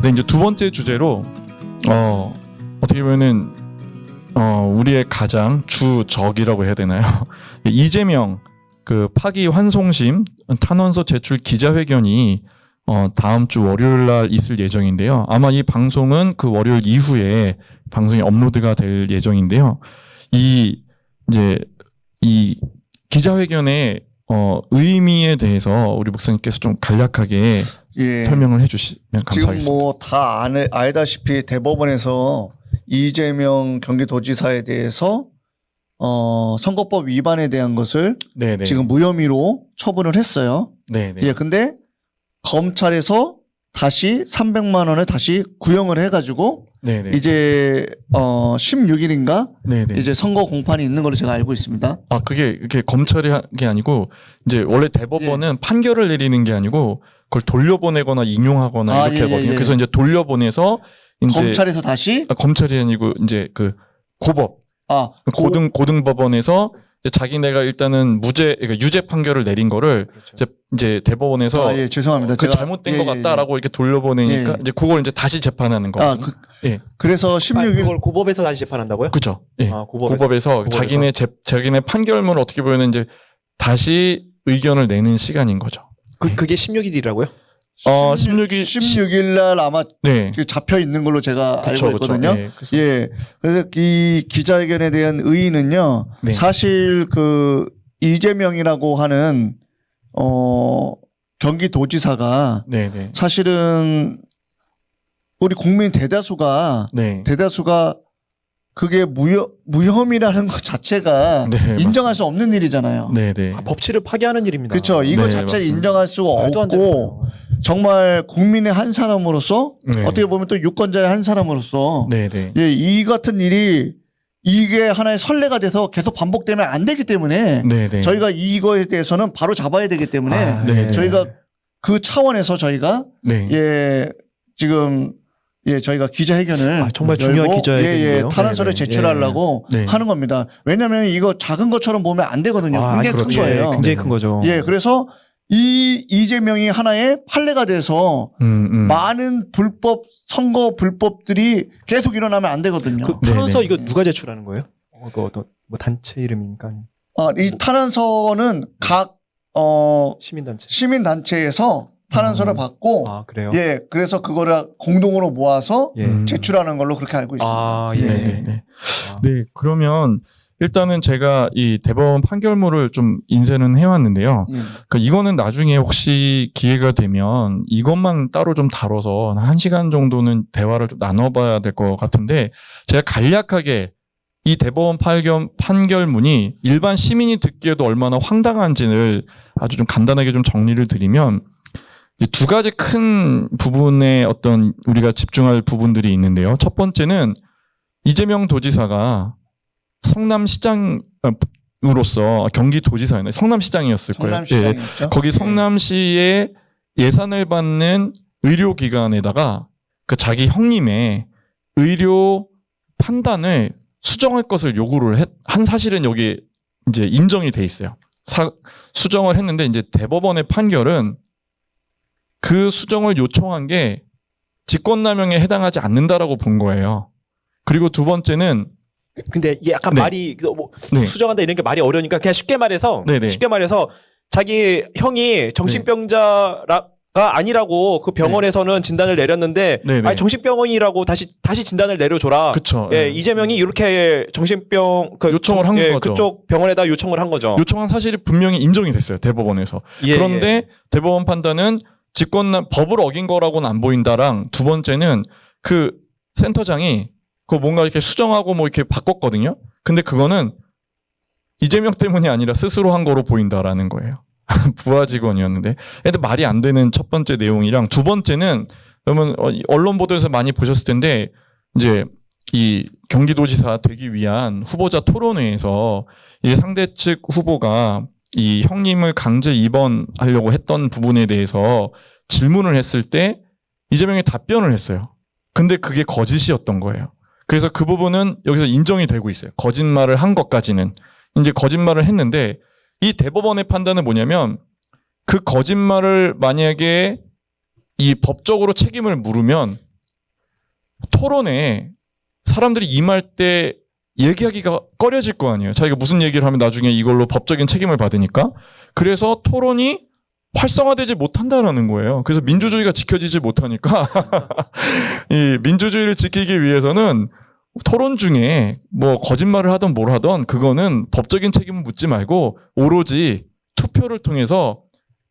네, 이제 두 번째 주제로 어떻게 보면은 우리의 가장 주적이라고 해야 되나요? 이재명 그 파기 환송심 탄원서 제출 기자회견이 다음 주 월요일 날 있을 예정인데요. 아마 이 방송은 그 월요일 이후에 방송이 업로드가 될 예정인데요. 이 기자회견의 의미에 대해서 우리 목사님께서 좀 간략하게 설명을 해주시면 감사하겠습니다. 지금 뭐 다 알다시피 대법원에서 이재명 경기도지사에 대해서 선거법 위반에 대한 것을 네네. 지금 무혐의로 처분을 했어요. 네네. 예, 근데 검찰에서 다시 300만 원을 다시 구형을 해가지고 네네. 이제 16일인가 네네. 이제 선거 공판이 있는 걸로 제가 알고 있습니다. 아, 그게 검찰이 한 게 아니고 이제 원래 대법원은 판결을 내리는 게 아니고 그걸 돌려보내거나 인용하거나 이렇게 하거든요. 그래서 이제 돌려보내서 이제 검찰에서 다시 검찰이 아니고 이제 그 고법 고등법원에서 이제 자기네가 일단은 그러니까 유죄 판결을 내린 거를 그렇죠. 이제 대법원에서 예, 죄송합니다. 그 제가 잘못된 것 같다라고 이렇게 돌려보내니까 이제 그걸 이제 다시 재판하는 거거든요. 그래서 16일 그걸 고법에서 다시 재판한다고요? 그렇죠. 예. 아, 고법에서 자기네 판결문을 어떻게 보면 이제 다시 의견을 내는 시간인 거죠. 그게 16일이라고요? 16일 날 아마 네. 잡혀 있는 걸로 제가 그쵸, 알고 있거든요. 네, 그래서 예. 그래서 이 기자회견에 대한 의의는요. 네. 사실 그 이재명이라고 하는 경기도지사가 네네. 사실은 우리 국민 대다수가 네. 그게 무혐의라는 것 자체가 네, 인정할 수 없는 일이잖아요. 네네. 법치를 파괴하는 일입니다. 그렇죠. 이거 네, 자체 맞습니다. 인정할 수가 말도 안 되는 없고 거예요. 정말 국민의 한 사람으로서 네. 어떻게 보면 또 유권자의 한 사람으로서 네네. 예, 이 같은 일이 이게 하나의 선례가 돼서 계속 반복되면 안 되기 때문에 네네. 저희가 이거에 대해서는 바로 잡아야 되기 때문에 네. 저희가 그 차원에서 저희가 네. 지금 저희가 기자회견을 정말 중요한 기자회견이네요. 탄원서를 네네. 제출하려고 네. 하는 겁니다. 왜냐하면 이거 작은 것처럼 보면 안 되거든요. 굉장히 큰 그렇죠. 거예요. 굉장히 큰 거죠. 예, 그래서 이재명이 하나의 판례가 돼서 많은 선거 불법들이 계속 일어나면 안 되거든요. 그 탄원서 네네. 이거 누가 제출하는 거예요? 그 어떤 뭐 단체 이름입니까? 이 탄원서는 각 시민단체. 시민단체에서 탄원서를 받고 아 그래요? 예, 그래서 그거를 공동으로 모아서 예. 제출하는 걸로 그렇게 알고 있습니다. 아 예. 네네. 네, 그러면 일단은 제가 이 대법원 판결문을 좀 인쇄는 해왔는데요. 그러니까 이거는 나중에 혹시 기회가 되면 이것만 따로 좀 다뤄서 1시간 정도는 대화를 좀 나눠봐야 될 것 같은데 제가 간략하게 이 대법원 판결문이 일반 시민이 듣기에도 얼마나 황당한지를 아주 좀 간단하게 좀 정리를 드리면 두 가지 큰 부분의 어떤 우리가 집중할 부분들이 있는데요. 첫 번째는 이재명 도지사가 성남시장으로서 경기도지사였나요? 성남시장이었을 거예요. 성남시장이었죠. 거기 성남시에 예산을 받는 의료기관에다가 그 자기 형님의 의료 판단을 수정할 것을 요구를 한 사실은 여기 이제 인정이 돼 있어요. 수정을 했는데 이제 대법원의 판결은 그 수정을 요청한 게 직권남용에 해당하지 않는다라고 본 거예요. 그리고 두 번째는 근데 이게 약간 네. 말이 뭐 네. 수정한다 이런 게 말이 어려우니까 그냥 쉽게 말해서 네네. 자기 형이 정신병자가 아니라고 그 병원에서는 진단을 내렸는데 네네. 아니 정신병원이라고 다시 진단을 내려줘라. 그쵸. 예, 네. 이재명이 이렇게 정신병 요청을 한 거죠. 그쪽 병원에다 요청을 한 거죠. 요청한 사실이 분명히 인정이 됐어요. 대법원에서. 예, 그런데 대법원 판단은 법을 어긴 거라고는 안 보인다랑 두 번째는 그 센터장이 그거 뭔가 이렇게 수정하고 뭐 이렇게 바꿨거든요. 근데 그거는 이재명 때문이 아니라 스스로 한 거로 보인다라는 거예요. 부하 직원이었는데. 근데 말이 안 되는 첫 번째 내용이랑 두 번째는 그러면 언론 보도에서 많이 보셨을 텐데 이제 이 경기도지사 되기 위한 후보자 토론회에서 이 상대 측 후보가 이 형님을 강제 입원하려고 했던 부분에 대해서 질문을 했을 때 이재명이 답변을 했어요. 근데 그게 거짓이었던 거예요. 그래서 그 부분은 여기서 인정이 되고 있어요. 거짓말을 한 것까지는. 이제 거짓말을 했는데 이 대법원의 판단은 뭐냐면 그 거짓말을 만약에 이 법적으로 책임을 물으면 토론에 사람들이 임할 때 얘기하기가 꺼려질 거 아니에요. 자기가 무슨 얘기를 하면 나중에 이걸로 법적인 책임을 받으니까. 그래서 토론이 활성화되지 못한다라는 거예요. 그래서 민주주의가 지켜지지 못하니까 이 민주주의를 지키기 위해서는 토론 중에 뭐 거짓말을 하든 뭘 하든 그거는 법적인 책임을 묻지 말고 오로지 투표를 통해서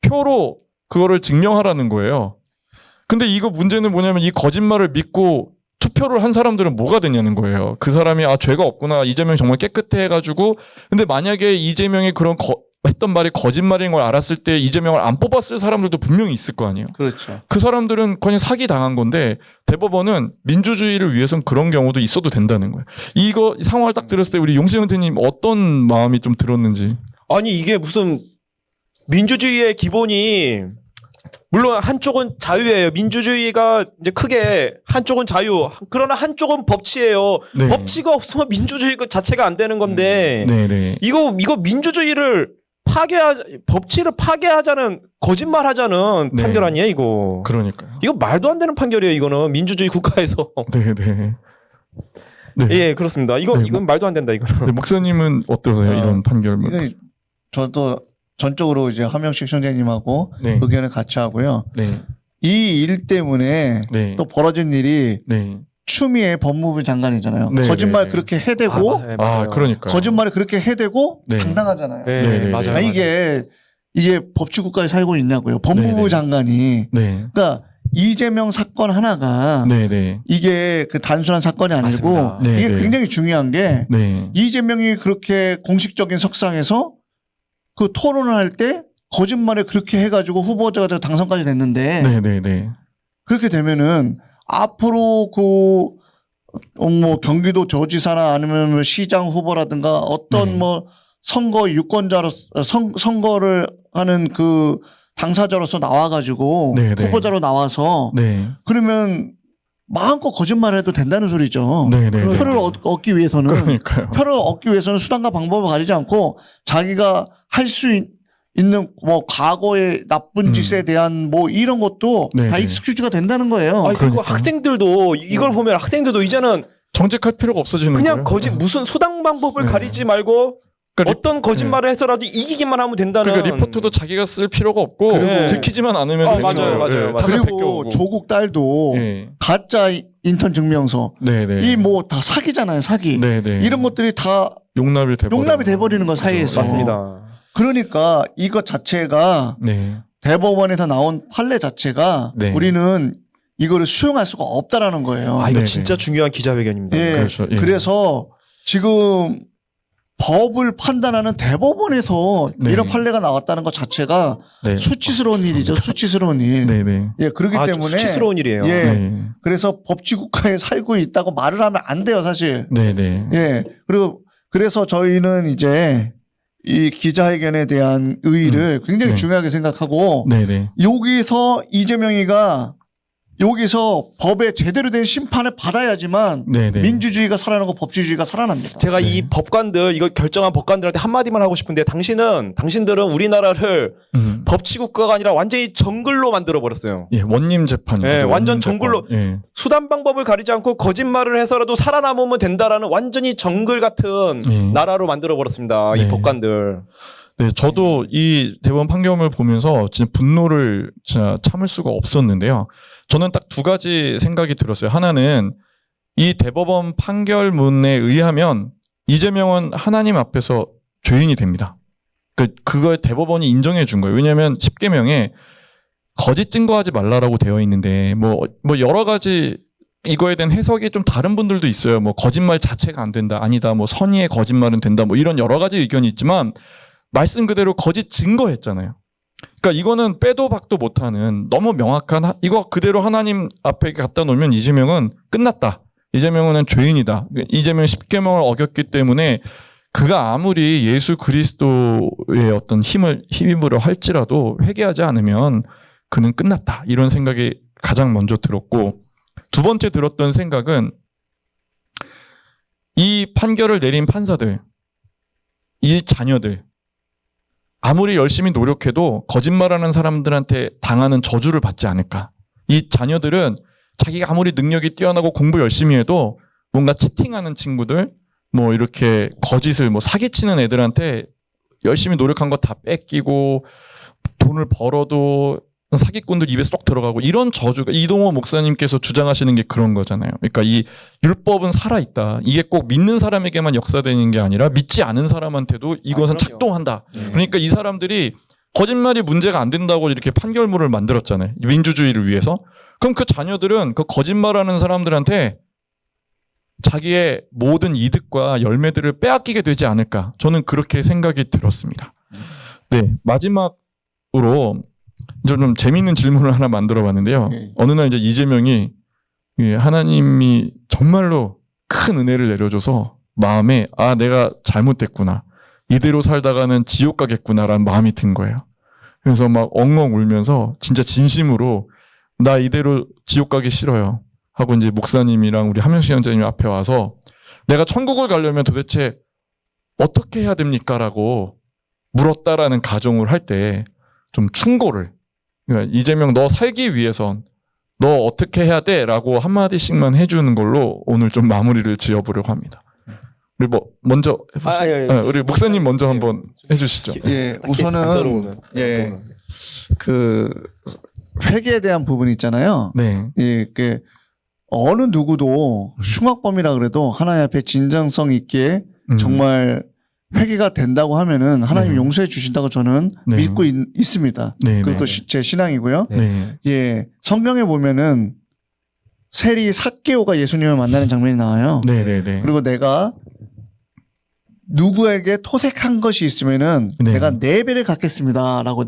표로 그거를 증명하라는 거예요. 근데 이거 문제는 뭐냐면 이 거짓말을 믿고 투표를 한 사람들은 뭐가 되냐는 거예요. 그 사람이 죄가 없구나. 이재명이 정말 깨끗해 해가지고 근데 만약에 이재명이 그런 했던 말이 거짓말인 걸 알았을 때 이재명을 안 뽑았을 사람들도 분명히 있을 거 아니에요. 그렇죠. 그 사람들은 그냥 사기 당한 건데 대법원은 민주주의를 위해서는 그런 경우도 있어도 된다는 거예요. 이거 상황을 딱 들었을 때 우리 용신 선생님 어떤 마음이 좀 들었는지. 아니 이게 무슨 민주주의의 기본이 물론 한쪽은 자유예요. 민주주의가 이제 크게 한쪽은 자유, 그러나 한쪽은 법치예요. 네. 법치가 없으면 민주주의 그 자체가 안 되는 건데 네네. 이거 민주주의를 법치를 파괴하자는 거짓말하자는 네. 판결 아니에요 이거. 그러니까요. 이거 말도 안 되는 판결이에요 이거는 민주주의 국가에서. 네네. 네. 예 그렇습니다. 이건 말도 안 된다 이거는. 네, 목사님은 어떠세요? 이런 판결문? 이건 저도 전적으로 이제 한명식 형제님하고 네. 의견을 같이 하고요. 네. 이 일 때문에 네. 또 벌어진 일이 네. 추미애 법무부 장관이잖아요. 네, 거짓말 네, 그렇게 해대고 그러니까요. 거짓말을 그렇게 해대고 네. 당당하잖아요. 네, 네, 네, 맞아요. 아니, 이게 법치국가에 살고 있냐고요. 법무부 네, 네. 장관이. 네. 그러니까 이재명 사건 하나가 네네. 이게 그 단순한 사건이 아니고 맞습니다. 네, 이게 네. 굉장히 중요한 게 네. 이재명이 그렇게 공식적인 석상에서 그 토론을 할 때 거짓말을 그렇게 해가지고 후보자가 돼서 당선까지 됐는데 네네네. 그렇게 되면은 앞으로 뭐 경기도 도지사나 아니면 뭐 시장 후보라든가 어떤 네. 뭐 선거 유권자로서 선거를 하는 그 당사자로서 나와가지고 네, 네. 후보자로 나와서 네. 그러면 마음껏 거짓말을 해도 된다는 소리죠. 네네. 표를 얻기 위해서는 그러니까요. 표를 얻기 위해서는 수단과 방법을 가리지 않고 자기가 할 수 있는 뭐 과거의 나쁜 짓에 대한 뭐 이런 것도 네, 다 네. 익스큐즈가 된다는 거예요. 아니, 그리고 그러니까요. 학생들도 이걸 보면 학생들도 이제는 정직할 필요가 없어지는 그냥 거예요. 무슨 수당 방법을 네. 가리지 말고 그러니까 어떤 거짓말을 해서라도 이기기만 하면 된다는. 그러니까 리포트도 자기가 쓸 필요가 없고 그래. 들키지만 않으면 되는 맞아요, 거예요. 맞아요. 다 그리고 베껴오고. 조국 딸도 예. 가짜 인턴 증명서 네네. 이 뭐 다 사기잖아요, 사기. 네네. 이런 것들이 다 용납이 돼버리는 거 사이에서. 맞습니다. 그러니까 이것 자체가 네. 대법원에서 나온 판례 자체가 네. 우리는 이거를 수용할 수가 없다라는 거예요. 아 이거 네네. 진짜 중요한 기자회견입니다. 예. 그렇죠. 예. 그래서 지금 법을 판단하는 대법원에서 네. 이런 판례가 나왔다는 것 자체가 네. 수치스러운 일이죠. 수치스러운 일. 네네. 예, 그렇기 아주 때문에 수치스러운 일이에요. 예. 네. 그래서 법치국가에 살고 있다고 말을 하면 안 돼요, 사실. 네네. 예. 그리고 그래서 저희는 이제 이 기자회견에 대한 의의를 굉장히 네. 중요하게 생각하고 네네. 여기서 이재명이가 여기서 법에 제대로 된 심판을 받아야지만 네네. 민주주의가 살아나고 법치주의가 살아납니다. 제가 이 법관들 이거 결정한 법관들한테 한마디만 하고 싶은데 당신들은 우리나라를 법치국가가 아니라 완전히 정글로 만들어 버렸어요. 예, 원님 재판. 예, 완전 정글로. 예. 수단 방법을 가리지 않고 거짓말을 해서라도 살아남으면 된다라는 완전히 정글 같은 예. 나라로 만들어 버렸습니다. 네. 이 법관들. 네, 저도 이 대법원 판결을 보면서 진짜 분노를 진짜 참을 수가 없었는데요. 저는 딱 두 가지 생각이 들었어요. 하나는 이 대법원 판결문에 의하면 이재명은 하나님 앞에서 죄인이 됩니다. 그걸 대법원이 인정해 준 거예요. 왜냐하면 10계명에 거짓 증거하지 말라라고 되어 있는데 뭐 여러 가지 이거에 대한 해석이 좀 다른 분들도 있어요. 뭐 거짓말 자체가 안 된다, 아니다, 뭐 선의의 거짓말은 된다, 뭐 이런 여러 가지 의견이 있지만 말씀 그대로 거짓 증거했잖아요. 그러니까 이거는 빼도 박도 못하는 너무 명확한 이거 그대로 하나님 앞에 갖다 놓으면 이재명은 끝났다. 이재명은 죄인이다. 이재명은 10계명을 어겼기 때문에 그가 아무리 예수 그리스도의 어떤 힘으로 할지라도 회개하지 않으면 그는 끝났다. 이런 생각이 가장 먼저 들었고, 두 번째 들었던 생각은 이 판결을 내린 판사들, 이 자녀들, 아무리 열심히 노력해도 거짓말하는 사람들한테 당하는 저주를 받지 않을까. 이 자녀들은 자기가 아무리 능력이 뛰어나고 공부 열심히 해도 뭔가 치팅하는 친구들, 뭐 이렇게 거짓을 뭐 사기치는 애들한테 열심히 노력한 거 다 뺏기고 돈을 벌어도 사기꾼들 입에 쏙 들어가고 이런 저주가 이동호 목사님께서 주장하시는 게 그런 거잖아요. 그러니까 이 율법은 살아있다. 이게 꼭 믿는 사람에게만 역사되는 게 아니라 믿지 않은 사람한테도 이것은 그럼요. 작동한다. 네. 그러니까 이 사람들이 거짓말이 문제가 안 된다고 이렇게 판결문을 만들었잖아요. 민주주의를 위해서. 그럼 그 자녀들은 그 거짓말하는 사람들한테 자기의 모든 이득과 열매들을 빼앗기게 되지 않을까. 저는 그렇게 생각이 들었습니다. 네, 마지막으로 좀 재미있는 질문을 하나 만들어 봤는데요. 네. 어느 날 이제 이재명이 하나님이 정말로 큰 은혜를 내려줘서 마음에 아, 내가 잘못됐구나. 이대로 살다가는 지옥 가겠구나라는 마음이 든 거예요. 그래서 막 엉엉 울면서 진짜 진심으로 나 이대로 지옥 가기 싫어요. 하고 이제 목사님이랑 우리 함영식 형제님 앞에 와서 내가 천국을 가려면 도대체 어떻게 해야 됩니까? 라고 물었다라는 가정을 할 때 좀 충고를 그러니까 이재명 너 살기 위해선 너 어떻게 해야 돼? 라고 한마디씩만 해주는 걸로 오늘 좀 마무리를 지어보려고 합니다. 우리 뭐 먼저 해보시죠. 우리 목사님 먼저 한번 해주시죠. 예, 우선은 그 회계에 대한 부분 있잖아요. 네, 예, 그 어느 누구도 흉악범이라 그래도 하나님 앞에 진정성 있게 정말 회개가 된다고 하면은 하나님 네. 용서해 주신다고 저는 네. 믿고 있습니다. 네, 그것도 네. 제 신앙이고요. 네, 예, 성경에 보면은 세리 삭개오가 예수님을 만나는 장면이 나와요. 네, 네, 네. 그리고 내가 누구에게 토색한 것이 있으면은 네. 내가 4배를 갚겠습니다라고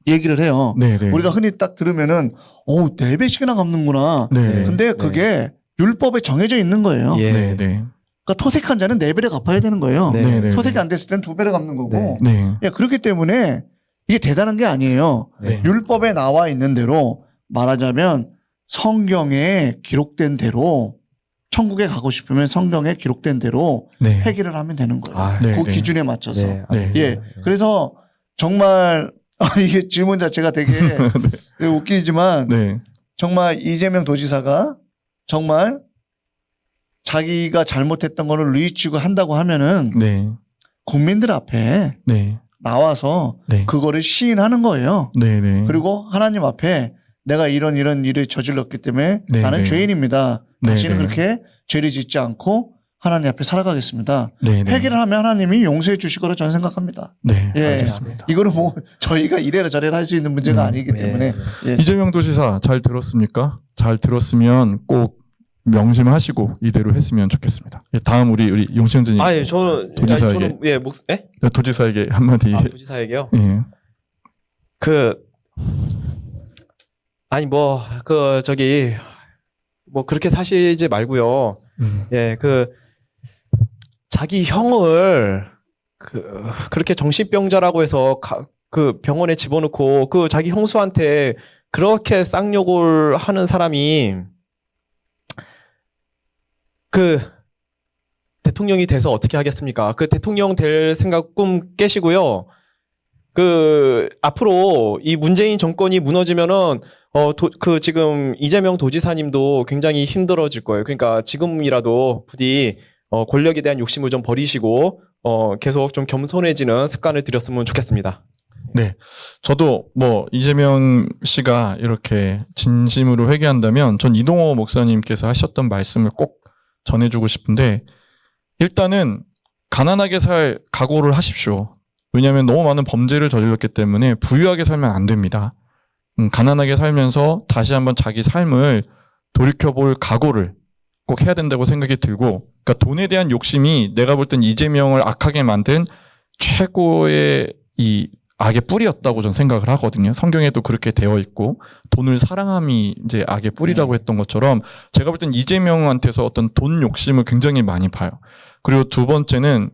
얘기를 해요. 네, 네. 우리가 흔히 딱 들으면은 4배씩이나 갚는구나. 네, 근데 그게 율법에 정해져 있는 거예요. 예. 네, 네. 그러니까 토색한 자는 4배를 갚아야 되는 거예요. 네. 네, 네. 토색이 안 됐을 때는 2배를 갚는 거고. 네, 예, 그렇기 때문에 이게 대단한 게 아니에요. 네. 율법에 나와 있는 대로 말하자면 성경에 기록된 대로 천국에 가고 싶으면 성경에 기록된 대로 네. 회개를 하면 되는 거예요. 아, 네, 그 네. 기준에 맞춰서. 네. 예. 그래서 정말 이게 질문 자체가 되게 웃기지만 네, 정말 이재명 도지사가 정말 자기가 잘못했던 거를 뉘우치고 한다고 하면은 네, 국민들 앞에 네, 나와서 네. 그거를 시인하는 거예요. 네, 네. 그리고 하나님 앞에 내가 이런 일을 저질렀기 때문에 네, 나는 네. 죄인입니다. 네, 다시는 네. 그렇게 죄를 짓지 않고 하나님 앞에 살아가겠습니다. 네, 네. 회개를 하면 하나님이 용서해 주실 거라 저는 생각합니다. 네, 예. 알겠습니다. 이거는 뭐 저희가 이래라 저래라 할 수 있는 문제가 아니기 때문에 예. 이재명 도지사 잘 들었습니까? 잘 들었으면 꼭 명심하시고 이대로 했으면 좋겠습니다. 예, 다음 우리 용신전님 아, 예, 저는 도지사에게. 저는 예, 도지사에게 한마디. 도지사에게요. 예. 아니 뭐 그렇게 사시지 말고요. 예, 자기 형을 그렇게 정신병자라고 해서 그 병원에 집어넣고 그 자기 형수한테 그렇게 쌍욕을 하는 사람이 그 대통령이 돼서 어떻게 하겠습니까? 그 대통령 될 생각 꿈 깨시고요. 앞으로 이 문재인 정권이 무너지면은 지금 이재명 도지사님도 굉장히 힘들어질 거예요. 그러니까 지금이라도 부디 권력에 대한 욕심을 좀 버리시고 계속 좀 겸손해지는 습관을 들였으면 좋겠습니다. 네. 저도 뭐 이재명 씨가 이렇게 진심으로 회개한다면 전 이동호 목사님께서 하셨던 말씀을 꼭 전해주고 싶은데 일단은 가난하게 살 각오를 하십시오. 왜냐하면 너무 많은 범죄를 저질렀기 때문에 부유하게 살면 안 됩니다. 가난하게 살면서 다시 한번 자기 삶을 돌이켜볼 각오를 꼭 해야 된다고 생각이 들고, 그러니까 돈에 대한 욕심이 내가 볼 땐 이재명을 악하게 만든 최고의 이 악의 뿌리였다고 저는 생각을 하거든요. 성경에도 그렇게 되어 있고 돈을 사랑함이 이제 악의 뿌리라고 했던 것처럼 제가 볼 땐 이재명한테서 어떤 돈 욕심을 굉장히 많이 봐요. 그리고 두 번째는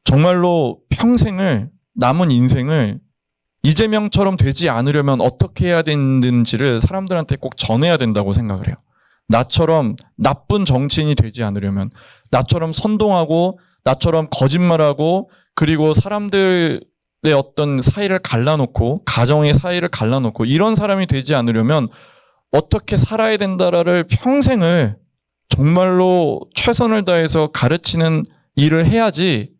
정말로 평생을 남은 인생을 이재명처럼 되지 않으려면 어떻게 해야 되는지를 사람들한테 꼭 전해야 된다고 생각을 해요. 나처럼 나쁜 정치인이 되지 않으려면 나처럼 선동하고 나처럼 거짓말하고 그리고 사람들의 어떤 사이를 갈라놓고 가정의 사이를 갈라놓고 이런 사람이 되지 않으려면 어떻게 살아야 된다를 평생을 정말로 최선을 다해서 가르치는 일을 해야지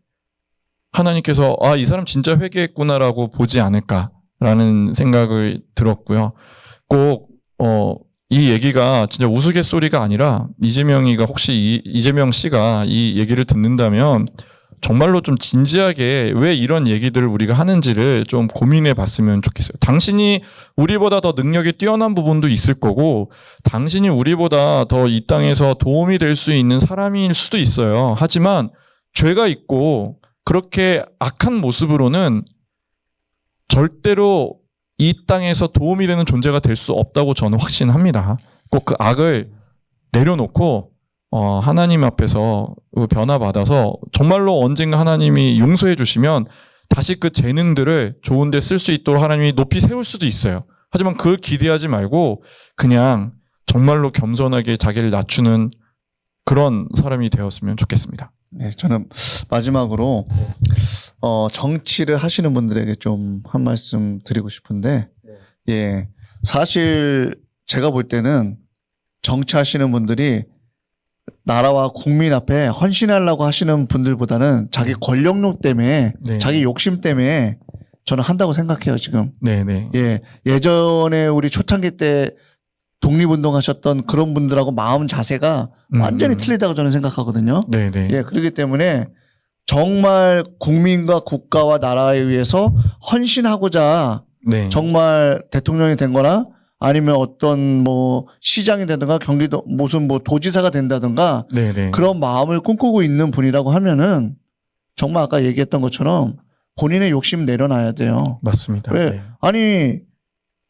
하나님께서 이 사람 진짜 회개했구나라고 보지 않을까라는 생각을 들었고요. 꼭 이 얘기가 진짜 우스갯소리가 아니라 이재명이가 혹시 이재명 씨가 이 얘기를 듣는다면 정말로 좀 진지하게 왜 이런 얘기들을 우리가 하는지를 좀 고민해 봤으면 좋겠어요. 당신이 우리보다 더 능력이 뛰어난 부분도 있을 거고 당신이 우리보다 더 이 땅에서 도움이 될 수 있는 사람일 수도 있어요. 하지만 죄가 있고 그렇게 악한 모습으로는 절대로 이 땅에서 도움이 되는 존재가 될 수 없다고 저는 확신합니다. 꼭 그 악을 내려놓고 하나님 앞에서 변화받아서 정말로 언젠가 하나님이 용서해 주시면 다시 그 재능들을 좋은 데 쓸 수 있도록 하나님이 높이 세울 수도 있어요. 하지만 그걸 기대하지 말고 그냥 정말로 겸손하게 자기를 낮추는 그런 사람이 되었으면 좋겠습니다. 네, 저는 마지막으로 정치를 하시는 분들에게 좀 한 말씀 드리고 싶은데, 예, 사실 제가 볼 때는 정치하시는 분들이 나라와 국민 앞에 헌신하려고 하시는 분들보다는 자기 권력욕 때문에, 네. 자기 욕심 때문에 저는 한다고 생각해요, 지금. 네네. 예, 예전에 우리 초창기 때 독립운동하셨던 그런 분들하고 마음 자세가 완전히 틀리다고 저는 생각하거든요. 네네. 예, 그렇기 때문에 정말 국민과 국가와 나라에 위해서 헌신하고자 네. 정말 대통령이 된 거나 아니면 어떤 뭐 시장이 되든가 경기도 무슨 뭐 도지사가 된다든가 네네. 그런 마음을 꿈꾸고 있는 분이라고 하면은 정말 아까 얘기했던 것처럼 본인의 욕심 내려놔야 돼요. 맞습니다. 왜? 네. 아니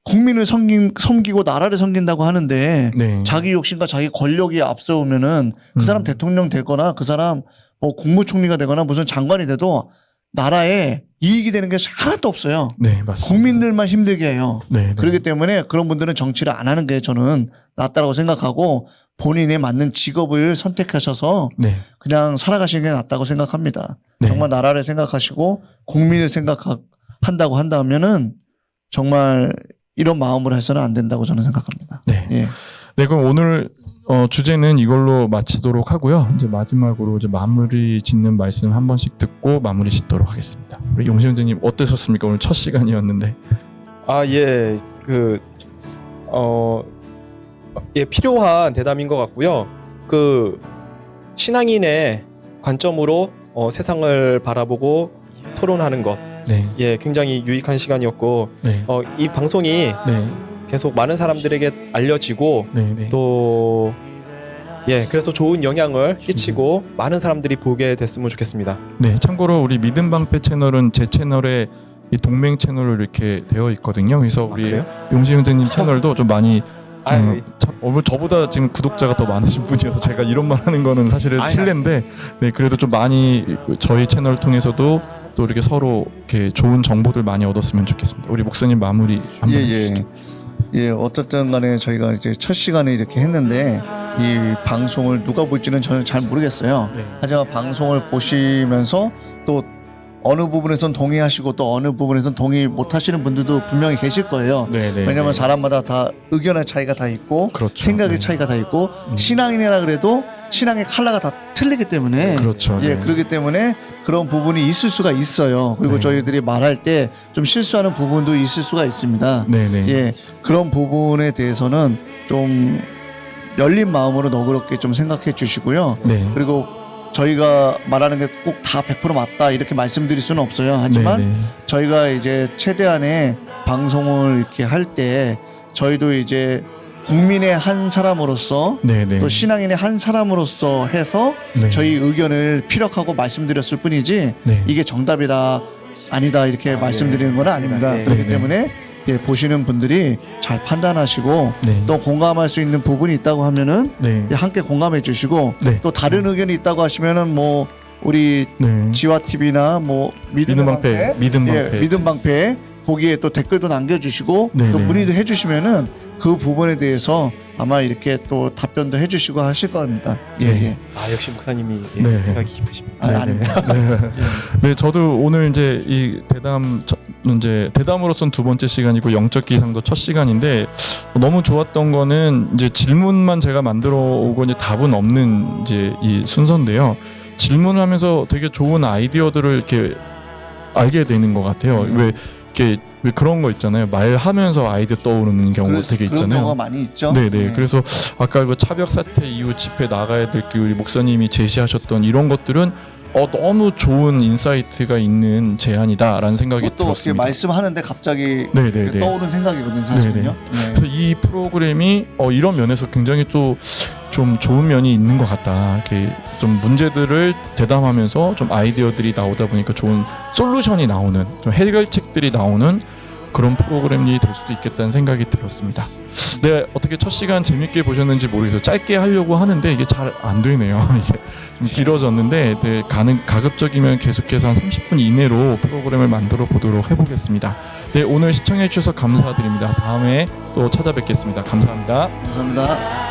국민을 섬기고 나라를 섬긴다고 하는데 네. 자기 욕심과 자기 권력이 앞서오면은 그 사람 대통령 되거나 그 사람 뭐 국무총리가 되거나 무슨 장관이 돼도 나라에 이익이 되는 게 하나도 없어요. 네, 맞습니다. 국민들만 힘들게 해요. 네, 네. 그렇기 때문에 그런 분들은 정치를 안 하는 게 저는 낫다라고 생각하고 본인에 맞는 직업을 선택하셔서 네. 그냥 살아가시는 게 낫다고 생각합니다. 네. 정말 나라를 생각하시고 국민을 생각한다고 한다면은 정말 이런 마음으로 해서는 안 된다고 저는 생각합니다. 네. 예. 네, 그럼 오늘 주제는 이걸로 마치도록 하고요. 이제 마지막으로 이제 마무리 짓는 말씀 한 번씩 듣고 마무리 짓도록 하겠습니다. 우리 용신 원장님 어떠셨습니까? 오늘 첫 시간이었는데. 예, 예, 필요한 대담인 것 같고요. 그 신앙인의 관점으로 세상을 바라보고 토론하는 것, 네. 예, 굉장히 유익한 시간이었고, 네. 이 방송이 네. 계속 많은 사람들에게 알려지고 네. 네. 또 예, 그래서 좋은 영향을 끼치고 많은 사람들이 보게 됐으면 좋겠습니다. 네. 참고로 우리 믿음 방패 채널은 제 채널에 이 동맹 채널로 이렇게 되어 있거든요. 그래서 우리 그래요? 용신 원장님 채널도 좀 많이 아유, 저보다 지금 구독자가 더 많으신 분이어서 제가 이런 말 하는 거는 사실은 아니, 실례인데 네, 그래도 좀 많이 저희 채널 통해서도 또 이렇게 서로 이렇게 좋은 정보들 많이 얻었으면 좋겠습니다. 우리 목사님 마무리 한번 해주시죠. 예, 어떻든 간에 저희가 이제 첫 시간에 이렇게 했는데 이 방송을 누가 볼지는 저는 잘 모르겠어요. 네. 하지만 방송을 보시면서 또 어느 부분에선 동의하시고 또 어느 부분에선 동의 못 하시는 분들도 분명히 계실 거예요. 네, 네, 왜냐하면 네. 사람마다 다 의견의 차이가 다 있고 그렇죠. 생각의 네. 차이가 다 있고 신앙인이라 그래도 신앙의 컬러가 다 틀리기 때문에 그렇죠. 예, 네. 그렇기 때문에 그런 부분이 있을 수가 있어요. 그리고 네. 저희들이 말할 때 좀 실수하는 부분도 있을 수가 있습니다. 네, 네. 예, 그런 부분에 대해서는 좀 열린 마음으로 너그럽게 좀 생각해 주시고요. 네. 그리고 저희가 말하는 게 꼭 다 100% 맞다 이렇게 말씀드릴 수는 없어요. 하지만 네, 네. 저희가 이제 최대한의 방송을 이렇게 할 때 저희도 이제 국민의 한 사람으로서 네, 네. 또 신앙인의 한 사람으로서 해서 네. 저희 의견을 피력하고 말씀드렸을 뿐이지 네. 이게 정답이다 아니다 이렇게 말씀드리는 건 맞습니다. 아닙니다. 네. 그렇기 네. 때문에 예, 보시는 분들이 잘 판단하시고 네. 또 공감할 수 있는 부분이 있다고 하면은 네. 예, 함께 공감해 주시고 네. 또 다른 의견이 있다고 하시면은 뭐 우리 네. 지와 TV나 뭐 믿음 방패, 믿음 방패. 예, 믿음 방패 거기에 또 댓글도 남겨주시고 네, 또 네. 문의도 해주시면은 그 부분에 대해서 아마 이렇게 또 답변도 해주시고 하실 겁니다. 예, 네. 예. 역시 목사님이 예, 네. 생각이 깊으십니다. 아, 네, 아닙니다. 네. 네, 저도 오늘 이제 이 대담 이제 대담으로선 두 번째 시간이고 영적 기상도 첫 시간인데 너무 좋았던 거는 이제 질문만 제가 만들어 오고 이제 답은 없는 이제 이 순서인데요. 질문하면서 되게 좋은 아이디어들을 이렇게 알게 되는 것 같아요. 왜 그런 거 있잖아요. 말하면서 아이디어 떠오르는 경우가 되게 그런 있잖아요. 경우가 많이 있죠. 네네. 네. 그래서 아까 그 차벽 사태 이후 집회 나가야 될 그 우리 목사님이 제시하셨던 이런 것들은 너무 좋은 인사이트가 있는 제안이다라는 생각이 그것도 이렇게 들었습니다. 말씀하는데 갑자기 네네네. 떠오른 생각이거든요, 사실은요. 네. 그래서 이 프로그램이 이런 면에서 굉장히 또 좀 좋은 면이 있는 것 같다. 이렇게 좀 문제들을 대담하면서 좀 아이디어들이 나오다 보니까 좋은 솔루션이 나오는, 좀 해결책들이 나오는 그런 프로그램이 될 수도 있겠다는 생각이 들었습니다. 네, 어떻게 첫 시간 재밌게 보셨는지 모르겠어요. 짧게 하려고 하는데 이게 잘 안 되네요. 이게 좀 길어졌는데 네, 가급적이면 계속해서 한 30분 이내로 프로그램을 만들어 보도록 해보겠습니다. 네, 오늘 시청해 주셔서 감사드립니다. 다음에 또 찾아뵙겠습니다. 감사합니다. 감사합니다.